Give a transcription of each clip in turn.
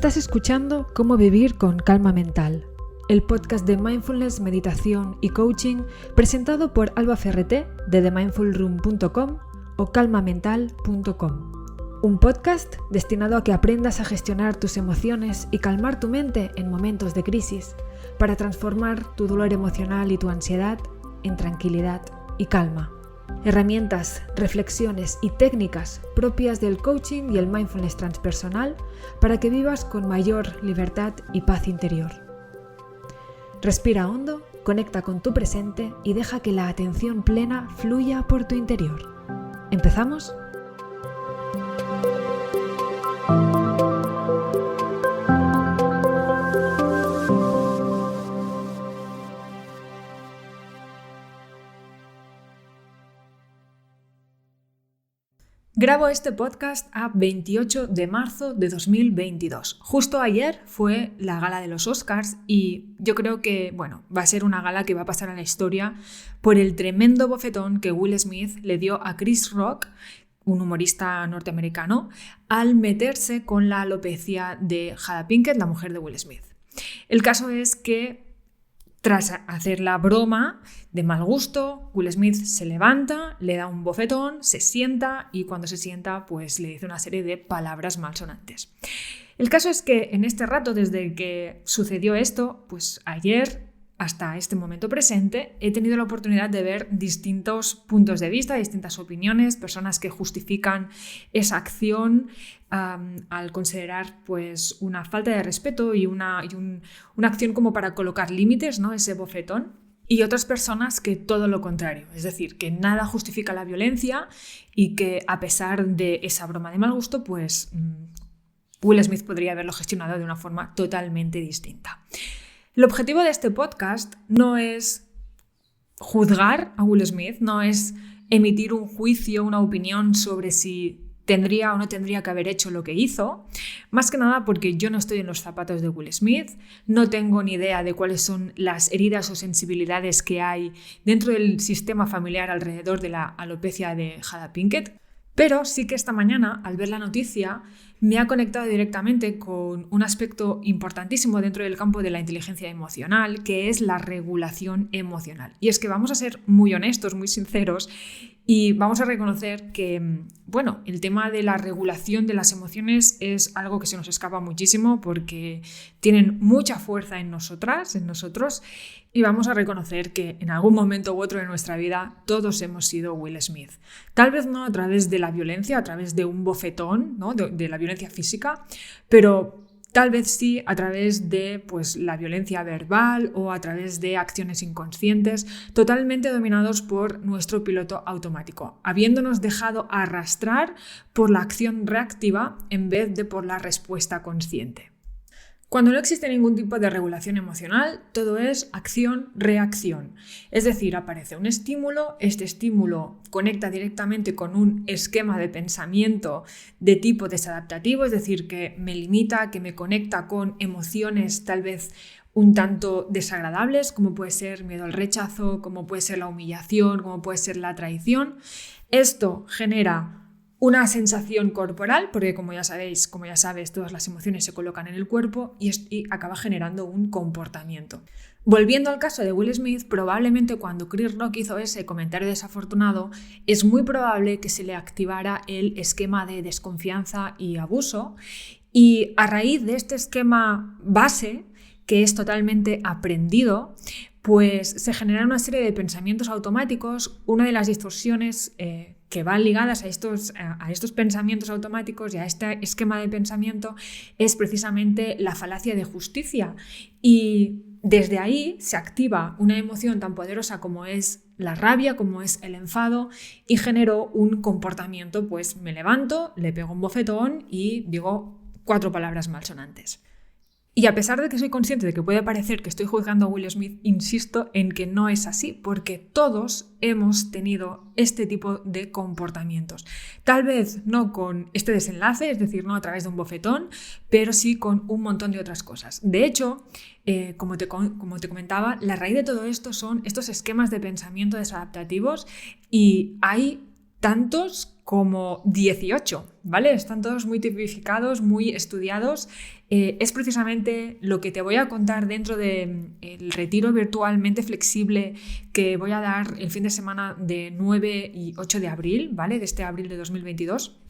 Estás escuchando Cómo vivir con calma mental, el podcast de mindfulness, meditación y coaching presentado por Alba Ferreté de themindfulroom.com o calmamental.com. Un podcast destinado a que aprendas a gestionar tus emociones y calmar tu mente en momentos de crisis para transformar tu dolor emocional y tu ansiedad en tranquilidad y calma. Herramientas, reflexiones y técnicas propias del coaching y el mindfulness transpersonal para que vivas con mayor libertad y paz interior. Respira hondo, conecta con tu presente y deja que la atención plena fluya por tu interior. ¿Empezamos? Grabo este podcast a 28 de marzo de 2022. Justo ayer fue la gala de los Oscars y yo creo que, va a ser una gala que va a pasar a la historia por el tremendo bofetón que Will Smith le dio a Chris Rock, un humorista norteamericano, al meterse con la alopecia de Jada Pinkett, la mujer de Will Smith. El caso es que tras hacer la broma de mal gusto, Will Smith se levanta, le da un bofetón, se sienta y cuando se sienta pues le dice una serie de palabras malsonantes. El caso es que en este rato, desde que sucedió esto, pues ayer hasta este momento presente, he tenido la oportunidad de ver distintos puntos de vista, distintas opiniones, personas que justifican esa acción al considerar pues una falta de respeto y una acción como para colocar límites, ¿no? Ese bofetón. Y otras personas que todo lo contrario, es decir, que nada justifica la violencia y que a pesar de esa broma de mal gusto, pues Will Smith podría haberlo gestionado de una forma totalmente distinta. El objetivo de este podcast no es juzgar a Will Smith, no es emitir un juicio, una opinión sobre si tendría o no tendría que haber hecho lo que hizo, más que nada porque yo no estoy en los zapatos de Will Smith, no tengo ni idea de cuáles son las heridas o sensibilidades que hay dentro del sistema familiar alrededor de la alopecia de Jada Pinkett, pero sí que esta mañana, al ver la noticia, me ha conectado directamente con un aspecto importantísimo dentro del campo de la inteligencia emocional, que es la regulación emocional. Y es que vamos a ser muy honestos, muy sinceros, y vamos a reconocer que, el tema de la regulación de las emociones es algo que se nos escapa muchísimo porque tienen mucha fuerza en nosotras, en nosotros, y vamos a reconocer que en algún momento u otro de nuestra vida todos hemos sido Will Smith. Tal vez no a través de la violencia, a través de un bofetón, ¿no? de la violencia física, pero tal vez sí a través de la violencia verbal o a través de acciones inconscientes totalmente dominados por nuestro piloto automático, habiéndonos dejado arrastrar por la acción reactiva en vez de por la respuesta consciente. Cuando no existe ningún tipo de regulación emocional, todo es acción-reacción. Es decir, aparece un estímulo, este estímulo conecta directamente con un esquema de pensamiento de tipo desadaptativo, es decir, que me limita, que me conecta con emociones tal vez un tanto desagradables, como puede ser miedo al rechazo, como puede ser la humillación, como puede ser la traición. Esto genera una sensación corporal, porque como ya sabes, todas las emociones se colocan en el cuerpo y acaba generando un comportamiento. Volviendo al caso de Will Smith, probablemente cuando Chris Rock hizo ese comentario desafortunado, es muy probable que se le activara el esquema de desconfianza y abuso, y a raíz de este esquema base, que es totalmente aprendido, pues se generan una serie de pensamientos automáticos. Una de las distorsiones que van ligadas a estos pensamientos automáticos y a este esquema de pensamiento es precisamente la falacia de justicia. Y desde ahí se activa una emoción tan poderosa como es la rabia, como es el enfado, y genero un comportamiento, pues me levanto, le pego un bofetón y digo 4 palabras malsonantes. Y a pesar de que soy consciente de que puede parecer que estoy juzgando a Will Smith, insisto en que no es así, porque todos hemos tenido este tipo de comportamientos. Tal vez no con este desenlace, es decir, no a través de un bofetón, pero sí con un montón de otras cosas. De hecho, como te comentaba, la raíz de todo esto son estos esquemas de pensamiento desadaptativos y hay tantos como 18, ¿vale? Están todos muy tipificados, muy estudiados. Es precisamente lo que te voy a contar dentro del retiro virtualmente flexible que voy a dar el fin de semana de 9 y 8 de abril, ¿vale? De este abril de 2022.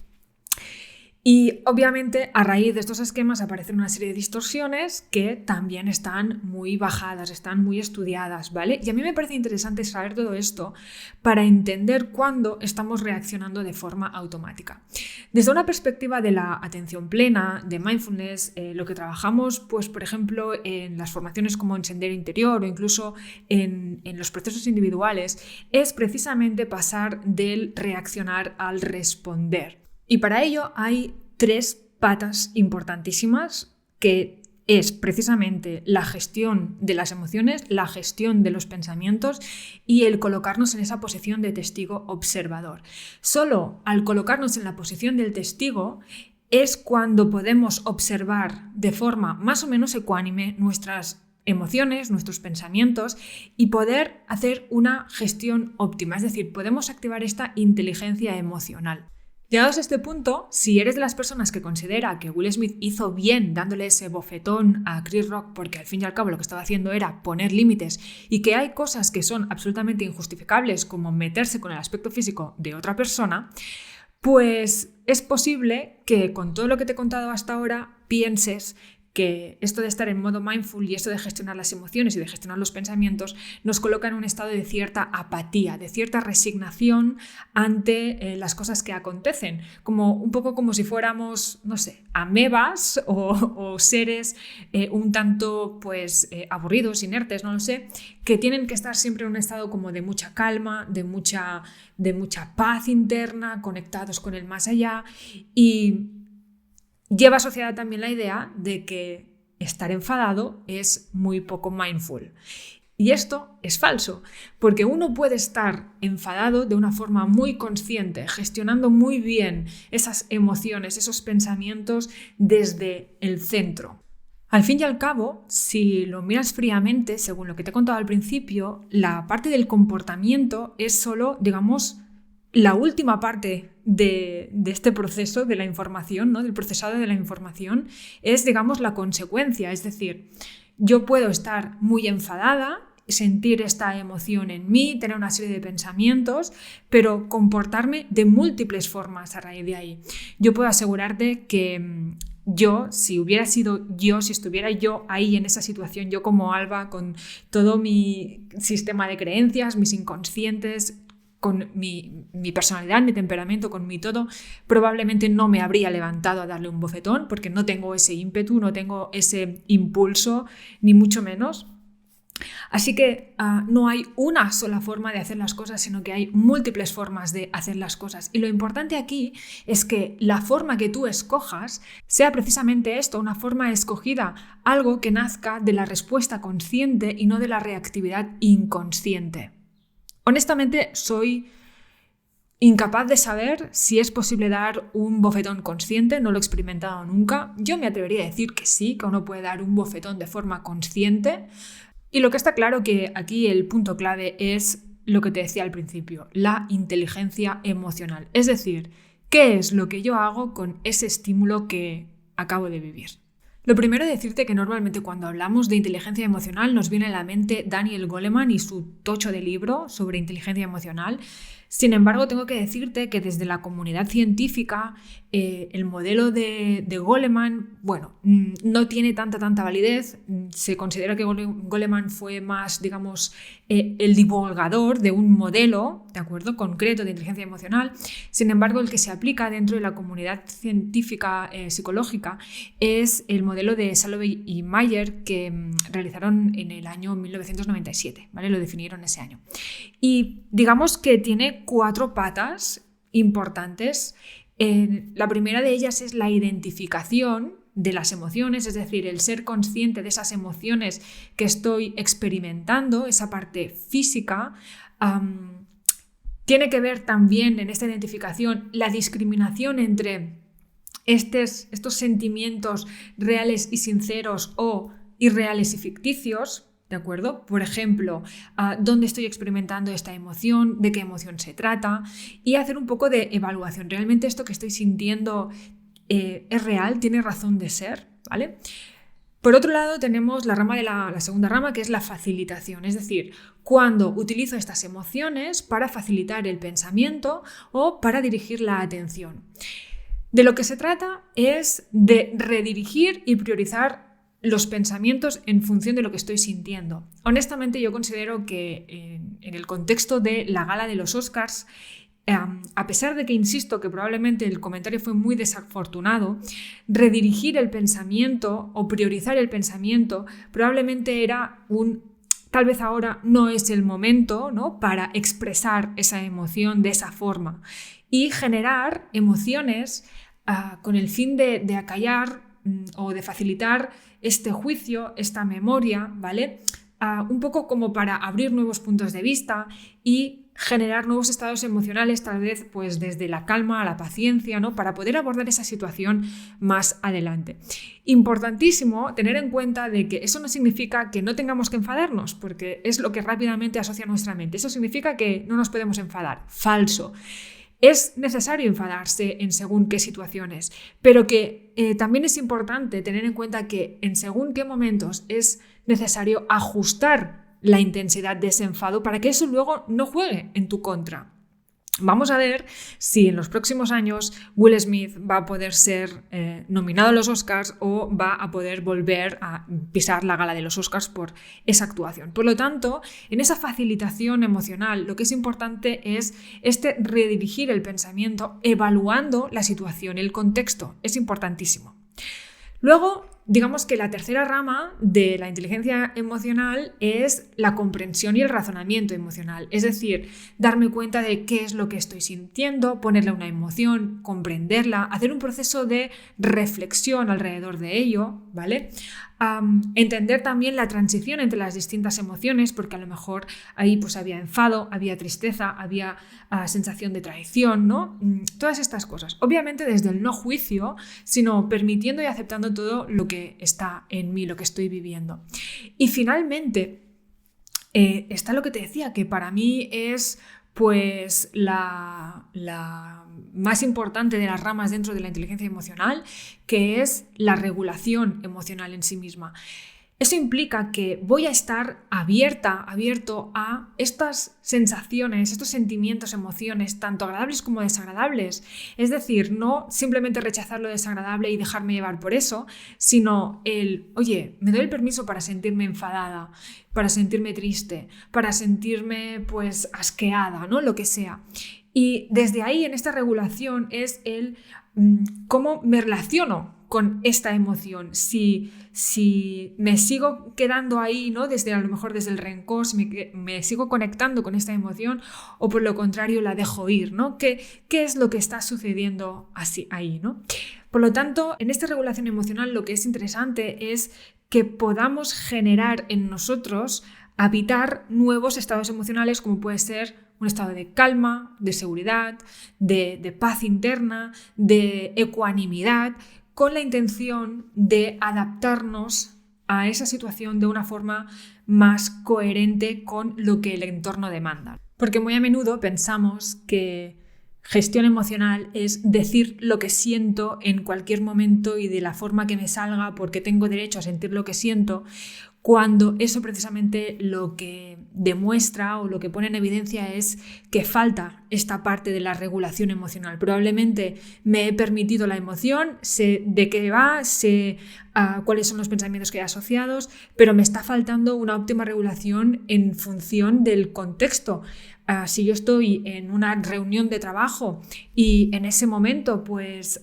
Y obviamente a raíz de estos esquemas aparecen una serie de distorsiones que también están muy bajadas, están muy estudiadas, ¿vale? Y a mí me parece interesante saber todo esto para entender cuándo estamos reaccionando de forma automática. Desde una perspectiva de la atención plena, de mindfulness, lo que trabajamos, pues por ejemplo, en las formaciones como en Sendero Interior o incluso en los procesos individuales, es precisamente pasar del reaccionar al responder. Y para ello hay 3 patas importantísimas que es precisamente la gestión de las emociones, la gestión de los pensamientos y el colocarnos en esa posición de testigo observador. Solo al colocarnos en la posición del testigo es cuando podemos observar de forma más o menos ecuánime nuestras emociones, nuestros pensamientos y poder hacer una gestión óptima. Es decir, podemos activar esta inteligencia emocional. Llegados a este punto, si eres de las personas que considera que Will Smith hizo bien dándole ese bofetón a Chris Rock porque al fin y al cabo lo que estaba haciendo era poner límites y que hay cosas que son absolutamente injustificables como meterse con el aspecto físico de otra persona, pues es posible que con todo lo que te he contado hasta ahora pienses que esto de estar en modo mindful y esto de gestionar las emociones y de gestionar los pensamientos nos coloca en un estado de cierta apatía, de cierta resignación ante las cosas que acontecen, como un poco como si fuéramos, no sé, amebas o seres un tanto pues aburridos, inertes, no lo sé, que tienen que estar siempre en un estado como de mucha calma, de mucha paz interna, conectados con el más allá y lleva asociada también la idea de que estar enfadado es muy poco mindful. Y esto es falso, porque uno puede estar enfadado de una forma muy consciente, gestionando muy bien esas emociones, esos pensamientos desde el centro. Al fin y al cabo, si lo miras fríamente, según lo que te he contado al principio, la parte del comportamiento es solo, digamos, la última parte de este proceso de la información, ¿no? Del procesado de la información, es, digamos, la consecuencia. Es decir, yo puedo estar muy enfadada, sentir esta emoción en mí, tener una serie de pensamientos, pero comportarme de múltiples formas a raíz de ahí. Yo puedo asegurarte que si estuviera yo ahí en esa situación, yo como Alba, con todo mi sistema de creencias, mis inconscientes, con mi personalidad, mi temperamento, con mi todo, probablemente no me habría levantado a darle un bofetón porque no tengo ese ímpetu, no tengo ese impulso, ni mucho menos. Así que no hay una sola forma de hacer las cosas, sino que hay múltiples formas de hacer las cosas. Y lo importante aquí es que la forma que tú escojas sea precisamente esto, una forma escogida, algo que nazca de la respuesta consciente y no de la reactividad inconsciente. Honestamente, soy incapaz de saber si es posible dar un bofetón consciente, no lo he experimentado nunca. Yo me atrevería a decir que sí, que uno puede dar un bofetón de forma consciente. Y lo que está claro que aquí el punto clave es lo que te decía al principio, la inteligencia emocional. Es decir, ¿qué es lo que yo hago con ese estímulo que acabo de vivir? Lo primero es decirte que normalmente cuando hablamos de inteligencia emocional nos viene a la mente Daniel Goleman y su tocho de libro sobre inteligencia emocional. Sin embargo, tengo que decirte que desde la comunidad científica el modelo de Goleman, no tiene tanta validez. Se considera que Goleman fue más, digamos, el divulgador de un modelo, ¿de acuerdo?, concreto de inteligencia emocional. Sin embargo, el que se aplica dentro de la comunidad científica psicológica es el modelo de Salovey y Mayer que realizaron en el año 1997, ¿vale? Lo definieron ese año. Y digamos que tiene 4 patas importantes. La primera de ellas es la identificación de las emociones, es decir, el ser consciente de esas emociones que estoy experimentando, esa parte física. Tiene que ver también en esta identificación la discriminación entre estos sentimientos reales y sinceros o irreales y ficticios. ¿de acuerdo? Por ejemplo, ¿dónde estoy experimentando esta emoción? ¿De qué emoción se trata? Y hacer un poco de evaluación. ¿Realmente esto que estoy sintiendo es real? ¿Tiene razón de ser? ¿Vale? Por otro lado, tenemos la segunda rama, que es la facilitación, es decir, cuando utilizo estas emociones para facilitar el pensamiento o para dirigir la atención. De lo que se trata es de redirigir y priorizar los pensamientos en función de lo que estoy sintiendo. Honestamente, yo considero que en el contexto de la gala de los Oscars, a pesar de que insisto que probablemente el comentario fue muy desafortunado, redirigir el pensamiento o priorizar el pensamiento probablemente era tal vez ahora no es el momento, ¿no?, para expresar esa emoción de esa forma y generar emociones con el fin de acallar o de facilitar este juicio, esta memoria, ¿vale? Un poco como para abrir nuevos puntos de vista y generar nuevos estados emocionales, tal vez pues desde la calma a la paciencia, ¿no?, para poder abordar esa situación más adelante. Importantísimo tener en cuenta de que eso no significa que no tengamos que enfadarnos, porque es lo que rápidamente asocia nuestra mente. Eso significa que no nos podemos enfadar. Falso. Es necesario enfadarse en según qué situaciones, pero que también es importante tener en cuenta que en según qué momentos es necesario ajustar la intensidad de ese enfado para que eso luego no juegue en tu contra. Vamos a ver si en los próximos años Will Smith va a poder ser nominado a los Oscars o va a poder volver a pisar la gala de los Oscars por esa actuación. Por lo tanto, en esa facilitación emocional, lo que es importante es redirigir el pensamiento evaluando la situación, el contexto. Es importantísimo. Luego, digamos que la tercera rama de la inteligencia emocional es la comprensión y el razonamiento emocional, es decir, darme cuenta de qué es lo que estoy sintiendo, ponerle una emoción, comprenderla, hacer un proceso de reflexión alrededor de ello, ¿vale? Entender también la transición entre las distintas emociones, porque a lo mejor ahí pues había enfado, había tristeza, había sensación de traición, ¿no? Todas estas cosas. Obviamente desde el no juicio, sino permitiendo y aceptando todo lo que está en mí, lo que estoy viviendo. Y finalmente, está lo que te decía, que para mí es pues la más importante de las ramas dentro de la inteligencia emocional, que es la regulación emocional en sí misma. Eso implica que voy a estar abierto a estas sensaciones, estos sentimientos, emociones, tanto agradables como desagradables. Es decir, no simplemente rechazar lo desagradable y dejarme llevar por eso, sino oye, me doy el permiso para sentirme enfadada, para sentirme triste, para sentirme pues asqueada, ¿no? Lo que sea. Y desde ahí, en esta regulación, es cómo me relaciono con esta emoción. Si me sigo quedando ahí, ¿no?, a lo mejor desde el rencor, si me sigo conectando con esta emoción, o por lo contrario la dejo ir, ¿no? ¿Qué es lo que está sucediendo así ahí, ¿no? Por lo tanto, en esta regulación emocional lo que es interesante es que podamos generar en nosotros, habitar nuevos estados emocionales, como puede ser un estado de calma, de seguridad, de paz interna, de ecuanimidad, con la intención de adaptarnos a esa situación de una forma más coherente con lo que el entorno demanda. Porque muy a menudo pensamos que gestión emocional es decir lo que siento en cualquier momento y de la forma que me salga porque tengo derecho a sentir lo que siento, cuando eso precisamente lo que demuestra o lo que pone en evidencia es que falta esta parte de la regulación emocional. Probablemente me he permitido la emoción, sé de qué va, sé cuáles son los pensamientos que hay asociados, pero me está faltando una óptima regulación en función del contexto. Si yo estoy en una reunión de trabajo y en ese momento pues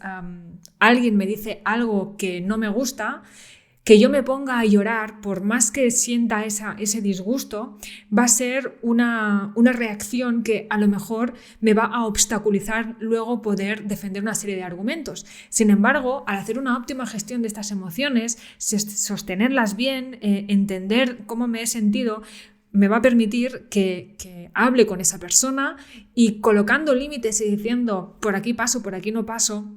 alguien me dice algo que no me gusta, que yo me ponga a llorar, por más que sienta ese disgusto, va a ser una reacción que a lo mejor me va a obstaculizar luego poder defender una serie de argumentos. Sin embargo, al hacer una óptima gestión de estas emociones, sostenerlas bien, entender cómo me he sentido, me va a permitir que hable con esa persona y colocando límites y diciendo por aquí paso, por aquí no paso,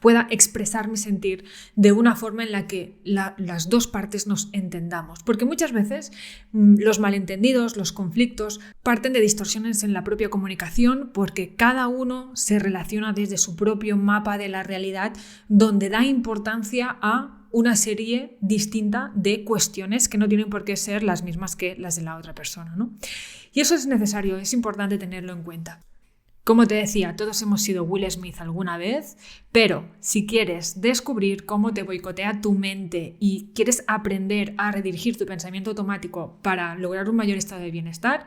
pueda expresar mi sentir de una forma en la que las dos partes nos entendamos. Porque muchas veces los malentendidos, los conflictos, parten de distorsiones en la propia comunicación porque cada uno se relaciona desde su propio mapa de la realidad, donde da importancia a una serie distinta de cuestiones que no tienen por qué ser las mismas que las de la otra persona, ¿no? Y eso es necesario, es importante tenerlo en cuenta. Como te decía, todos hemos sido Will Smith alguna vez, pero si quieres descubrir cómo te boicotea tu mente y quieres aprender a redirigir tu pensamiento automático para lograr un mayor estado de bienestar,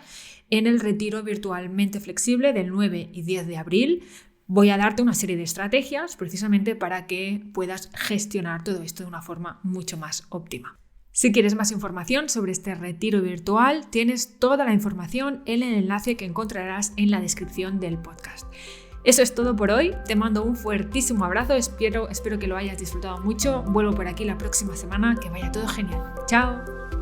en el retiro virtual Mente Flexible del 9 y 10 de abril voy a darte una serie de estrategias precisamente para que puedas gestionar todo esto de una forma mucho más óptima. Si quieres más información sobre este retiro virtual, tienes toda la información en el enlace que encontrarás en la descripción del podcast. Eso es todo por hoy, te mando un fuertísimo abrazo, espero que lo hayas disfrutado mucho, vuelvo por aquí la próxima semana, que vaya todo genial. ¡Chao!